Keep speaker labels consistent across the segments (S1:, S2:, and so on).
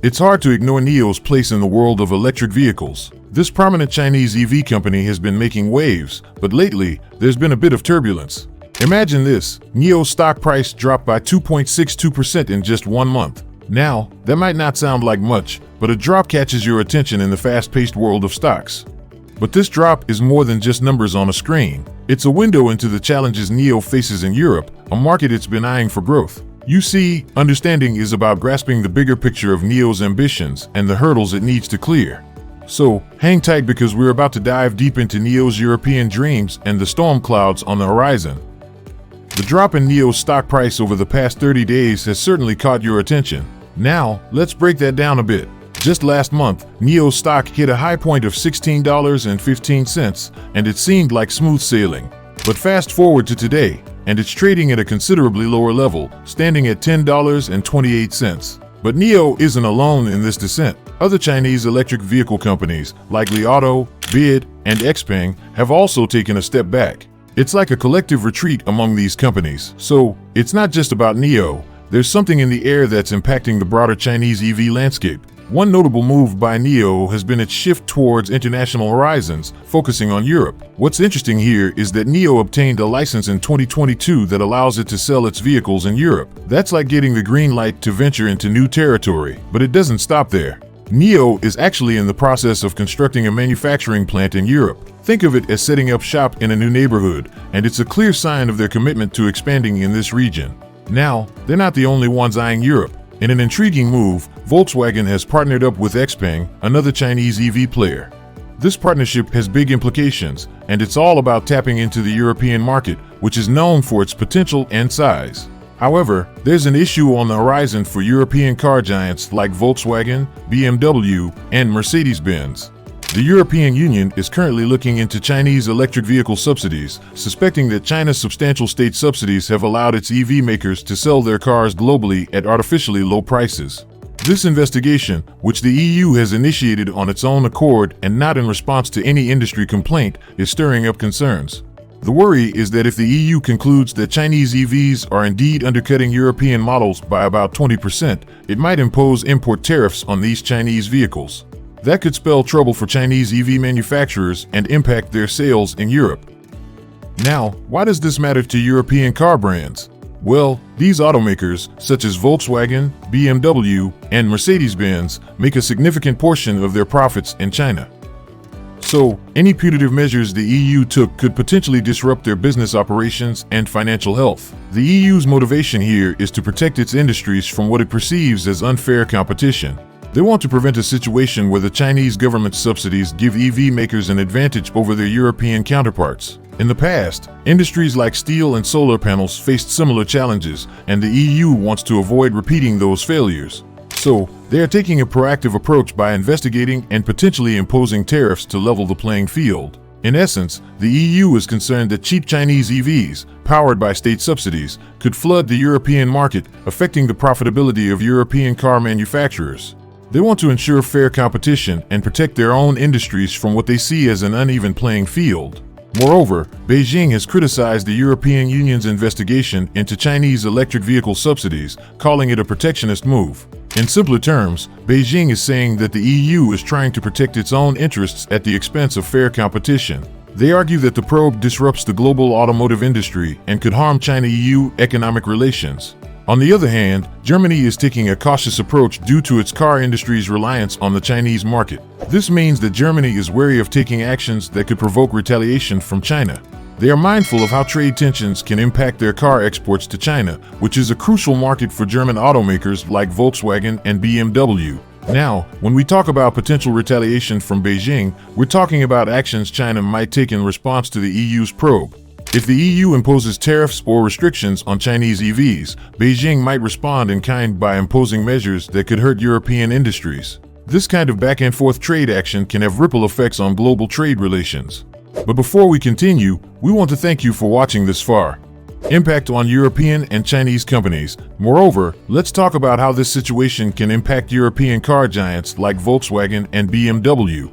S1: It's hard to ignore NIO's place in the world of electric vehicles. This prominent Chinese EV company has been making waves, but lately, there's been a bit of turbulence. Imagine this, NIO's stock price dropped by 2.62% in just 1 month. Now, that might not sound like much, but a drop catches your attention in the fast-paced world of stocks. But this drop is more than just numbers on a screen. It's a window into the challenges NIO faces in Europe, a market it's been eyeing for growth. You see, understanding is about grasping the bigger picture of NIO's ambitions and the hurdles it needs to clear. So, hang tight because we're about to dive deep into NIO's European dreams and the storm clouds on the horizon. The drop in NIO's stock price over the past 30 days has certainly caught your attention. Now, let's break that down a bit. Just last month, NIO's stock hit a high point of $16.15, and it seemed like smooth sailing. But fast forward to today, and it's trading at a considerably lower level, standing at $10.28. But NIO isn't alone in this descent. Other Chinese electric vehicle companies, like Li Auto, BYD, and XPeng, have also taken a step back. It's like a collective retreat among these companies. So, it's not just about NIO. There's something in the air that's impacting the broader Chinese EV landscape. One notable move by NIO has been its shift towards international horizons, focusing on Europe. What's interesting here is that NIO obtained a license in 2022 that allows it to sell its vehicles in Europe. That's like getting the green light to venture into new territory. But it doesn't stop there. NIO is actually in the process of constructing a manufacturing plant in Europe. Think of it as setting up shop in a new neighborhood, and it's a clear sign of their commitment to expanding in this region. Now, they're not the only ones eyeing Europe. In an intriguing move, Volkswagen has partnered up with XPeng, another Chinese EV player. This partnership has big implications, and it's all about tapping into the European market, which is known for its potential and size. However, there's an issue on the horizon for European car giants like Volkswagen, BMW, and Mercedes-Benz. The European Union is currently looking into Chinese electric vehicle subsidies, suspecting that China's substantial state subsidies have allowed its EV makers to sell their cars globally at artificially low prices. This investigation, which the EU has initiated on its own accord and not in response to any industry complaint, is stirring up concerns. The worry is that if the EU concludes that Chinese EVs are indeed undercutting European models by about 20%, it might impose import tariffs on these Chinese vehicles. That could spell trouble for Chinese EV manufacturers and impact their sales in Europe. Now, why does this matter to European car brands? Well, these automakers, such as Volkswagen, BMW, and Mercedes-Benz, make a significant portion of their profits in China. So, any punitive measures the EU took could potentially disrupt their business operations and financial health. The EU's motivation here is to protect its industries from what it perceives as unfair competition. They want to prevent a situation where the Chinese government subsidies give EV makers an advantage over their European counterparts. In the past, industries like steel and solar panels faced similar challenges, and the EU wants to avoid repeating those failures. So, they are taking a proactive approach by investigating and potentially imposing tariffs to level the playing field. In essence, the EU is concerned that cheap Chinese EVs, powered by state subsidies, could flood the European market, affecting the profitability of European car manufacturers. They want to ensure fair competition and protect their own industries from what they see as an uneven playing field. Moreover, Beijing has criticized the European Union's investigation into Chinese electric vehicle subsidies, calling it a protectionist move. In simpler terms, Beijing is saying that the EU is trying to protect its own interests at the expense of fair competition. They argue that the probe disrupts the global automotive industry and could harm China-EU economic relations. On the other hand, Germany is taking a cautious approach due to its car industry's reliance on the Chinese market. This means that Germany is wary of taking actions that could provoke retaliation from China. They are mindful of how trade tensions can impact their car exports to China, which is a crucial market for German automakers like Volkswagen and BMW. Now, when we talk about potential retaliation from Beijing, we're talking about actions China might take in response to the EU's probe. If the EU imposes tariffs or restrictions on Chinese EVs, Beijing might respond in kind by imposing measures that could hurt European industries. This kind of back-and-forth trade action can have ripple effects on global trade relations. But before we continue, we want to thank you for watching this far. Impact on European and Chinese companies. Moreover, let's talk about how this situation can impact European car giants like Volkswagen and BMW.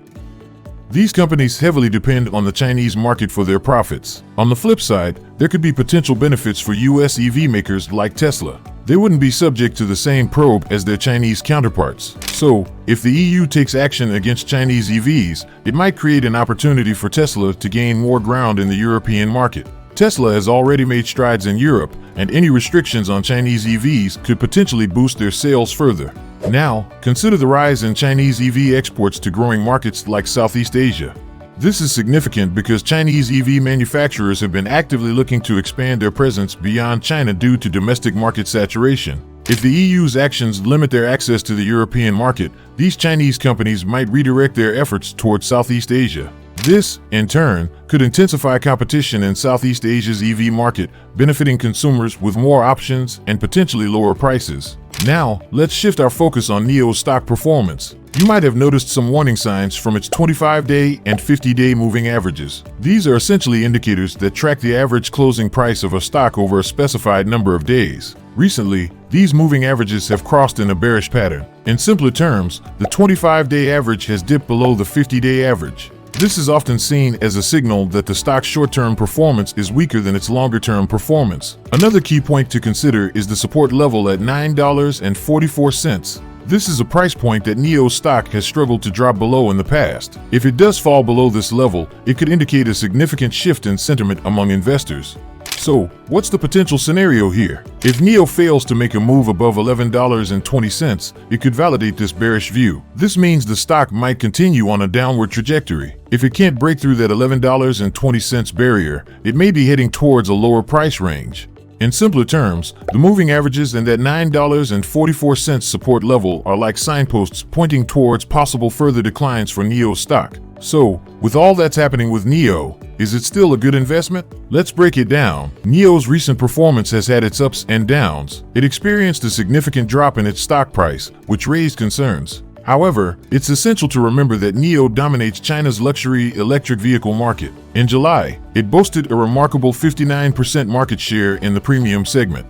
S1: These companies heavily depend on the Chinese market for their profits. On the flip side, there could be potential benefits for US EV makers like Tesla. They wouldn't be subject to the same probe as their Chinese counterparts. So, if the EU takes action against Chinese EVs, it might create an opportunity for Tesla to gain more ground in the European market. Tesla has already made strides in Europe, and any restrictions on Chinese EVs could potentially boost their sales further. Now, consider the rise in Chinese EV exports to growing markets like Southeast Asia. This is significant because Chinese EV manufacturers have been actively looking to expand their presence beyond China due to domestic market saturation. If the EU's actions limit their access to the European market, these Chinese companies might redirect their efforts towards Southeast Asia. This, in turn, could intensify competition in Southeast Asia's EV market, benefiting consumers with more options and potentially lower prices. Now, let's shift our focus on NIO's stock performance. You might have noticed some warning signs from its 25-day and 50-day moving averages. These are essentially indicators that track the average closing price of a stock over a specified number of days. Recently, these moving averages have crossed in a bearish pattern. In simpler terms, the 25-day average has dipped below the 50-day average. This is often seen as a signal that the stock's short-term performance is weaker than its longer-term performance. Another key point to consider is the support level at $9.44. This is a price point that NIO's stock has struggled to drop below in the past. If it does fall below this level, it could indicate a significant shift in sentiment among investors. So, what's the potential scenario here? If NIO fails to make a move above $11.20, it could validate this bearish view. This means the stock might continue on a downward trajectory. If it can't break through that $11.20 barrier, it may be heading towards a lower price range. In simpler terms, the moving averages and that $9.44 support level are like signposts pointing towards possible further declines for NIO's stock. So, with all that's happening with NIO, is it still a good investment? Let's break it down. NIO's recent performance has had its ups and downs. It experienced a significant drop in its stock price, which raised concerns. However, it's essential to remember that NIO dominates China's luxury electric vehicle market. In July, it boasted a remarkable 59% market share in the premium segment.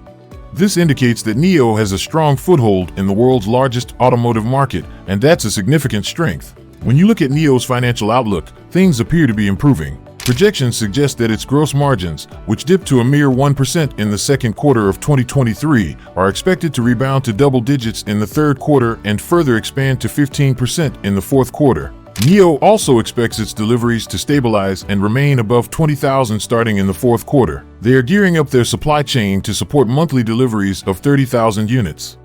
S1: This indicates that NIO has a strong foothold in the world's largest automotive market, and that's a significant strength. When you look at NIO's financial outlook, things appear to be improving. Projections suggest that its gross margins, which dipped to a mere 1% in the second quarter of 2023, are expected to rebound to double digits in the third quarter and further expand to 15% in the fourth quarter. NIO also expects its deliveries to stabilize and remain above 20,000 starting in the fourth quarter. They are gearing up their supply chain to support monthly deliveries of 30,000 units.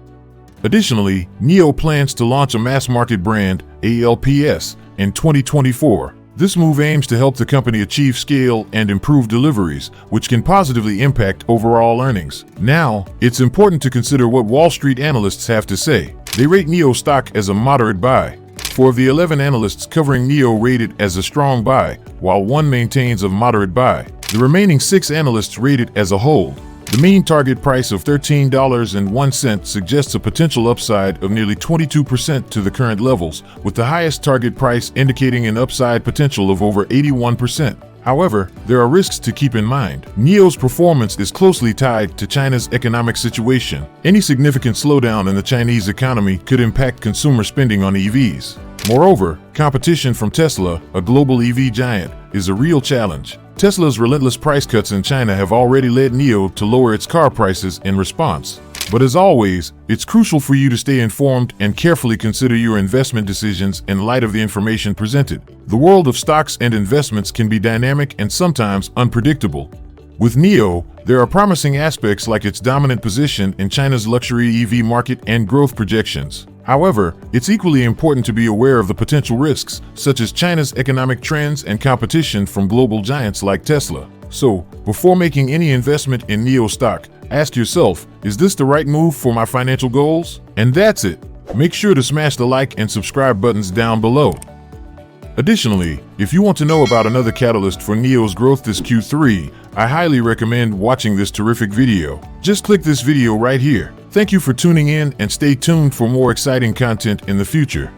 S1: Additionally, NIO plans to launch a mass-market brand, ALPS, in 2024. This move aims to help the company achieve scale and improve deliveries, which can positively impact overall earnings. Now, it's important to consider what Wall Street analysts have to say. They rate NIO stock as a moderate buy. 4 of the 11 analysts covering NIO rate it as a strong buy, while 1 maintains a moderate buy. The remaining 6 analysts rate it as a hold. The mean target price of $13.01 suggests a potential upside of nearly 22% to the current levels, with the highest target price indicating an upside potential of over 81%. However, there are risks to keep in mind. NIO's performance is closely tied to China's economic situation. Any significant slowdown in the Chinese economy could impact consumer spending on EVs. Moreover, competition from Tesla, a global EV giant, is a real challenge. Tesla's relentless price cuts in China have already led NIO to lower its car prices in response. But as always, it's crucial for you to stay informed and carefully consider your investment decisions in light of the information presented. The world of stocks and investments can be dynamic and sometimes unpredictable. With NIO, there are promising aspects like its dominant position in China's luxury EV market and growth projections. However, it's equally important to be aware of the potential risks, such as China's economic trends and competition from global giants like Tesla. So, before making any investment in NIO stock, ask yourself, is this the right move for my financial goals? And that's it. Make sure to smash the like and subscribe buttons down below. Additionally, if you want to know about another catalyst for NIO's growth this Q3, I highly recommend watching this terrific video. Just click this video right here. Thank you for tuning in and stay tuned for more exciting content in the future.